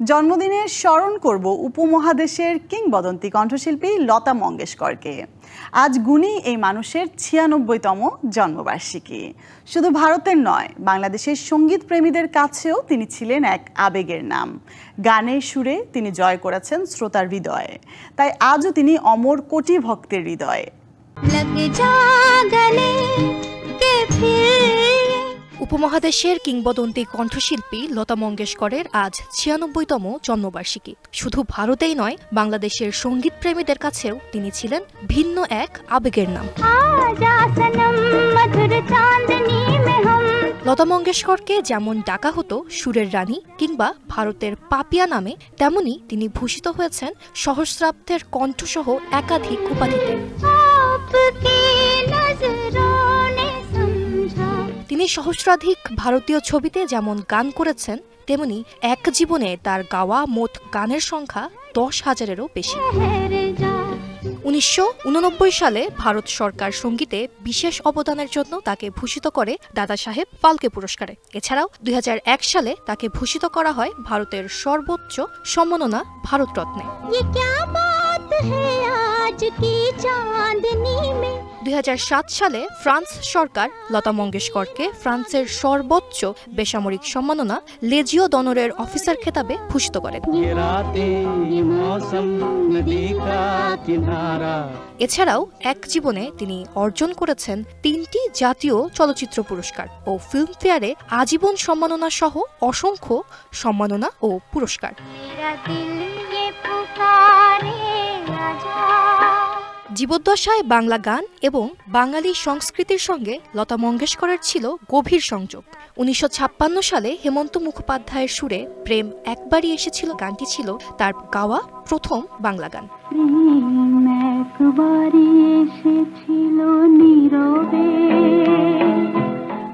জন্মদিনে স্মরণ করব উপমহাদেশের কিংবদন্তি কণ্ঠশিল্পী লতা মঙ্গেশকরকে। আজ গুণী এই মানুষের ৯৬তম জন্মবার্ষিকী। শুধু ভারতের নয়, বাংলাদেশের সঙ্গীত প্রেমীদের কাছেও তিনি ছিলেন এক আবেগের নাম। গানের সুরে তিনি জয় করেছেন শ্রোতার হৃদয়ে, তাই আজও তিনি অমর কোটি ভক্তের হৃদয়ে। উপমহাদেশের কিংবদন্তি কণ্ঠশিল্পী লতা মঙ্গেশকরের আজ ৯৬তম জন্মবার্ষিকী। শুধু ভারতেই নয়, বাংলাদেশের সঙ্গীত প্রেমীদের কাছেও তিনি ছিলেন ভিন্ন এক আবেগের নাম। লতা মঙ্গেশকরকে যেমন ডাকা হতো সুরের রানী কিংবা ভারতের পাপিয়া নামে, তেমনি তিনি ভূষিত হয়েছেন সহস্রাব্দের কণ্ঠসহ একাধিক উপাধিতে। তিনি সহস্রাধিক ভারতীয় ছবিতে যেমন গান করেছেন, তেমনি এক জীবনে তার গাওয়া মোট গানের সংখ্যা ১০,০০০-এরও বেশি। ১৯৮৯ সালে ভারত সরকার সঙ্গীতে বিশেষ অবদানের জন্য তাকে ভূষিত করে দাদা সাহেব ফালকে পুরস্কারে। এছাড়াও ২০০১ সালে তাকে ভূষিত করা হয় ভারতের সর্বোচ্চ সম্মাননা ভারতরত্নে। ২০০৭ সালে ফ্রান্স সরকার লতা মঙ্গেশকরকে ফ্রান্সের সর্বোচ্চ বেসামরিক সম্মাননা লেজিও দনরের অফিসার খেতাবে ভূষিত করেন। এছাড়াও এক জীবনে তিনি অর্জন করেছেন ৩টি জাতীয় চলচ্চিত্র পুরস্কার ও ফিল্মফেয়ারে আজীবন সম্মাননা সহ অসংখ্য সম্মাননা ও পুরস্কার। জীবদ্দশায় বাংলা গান এবং বাঙালি সংস্কৃতির সঙ্গে লতা মঙ্গেশকরের ছিল গভীর সংযোগ। ১৯৫৬ সালে হেমন্ত মুখোপাধ্যায়ের সুরে প্রেম একবারই এসেছিল গানটি ছিল তার গাওয়া প্রথম বাংলা গান।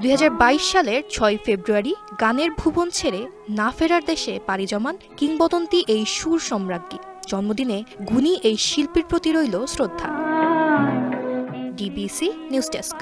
২০২২ সালের ৬ ফেব্রুয়ারি গানের ভুবন ছেড়ে না ফেরার দেশে পাড়ি জমান কিংবদন্তি এই সুর সম্রাজ্ঞী। জন্মদিনে গুণী এই শিল্পীর প্রতি রইল শ্রদ্ধা। DBC news desk.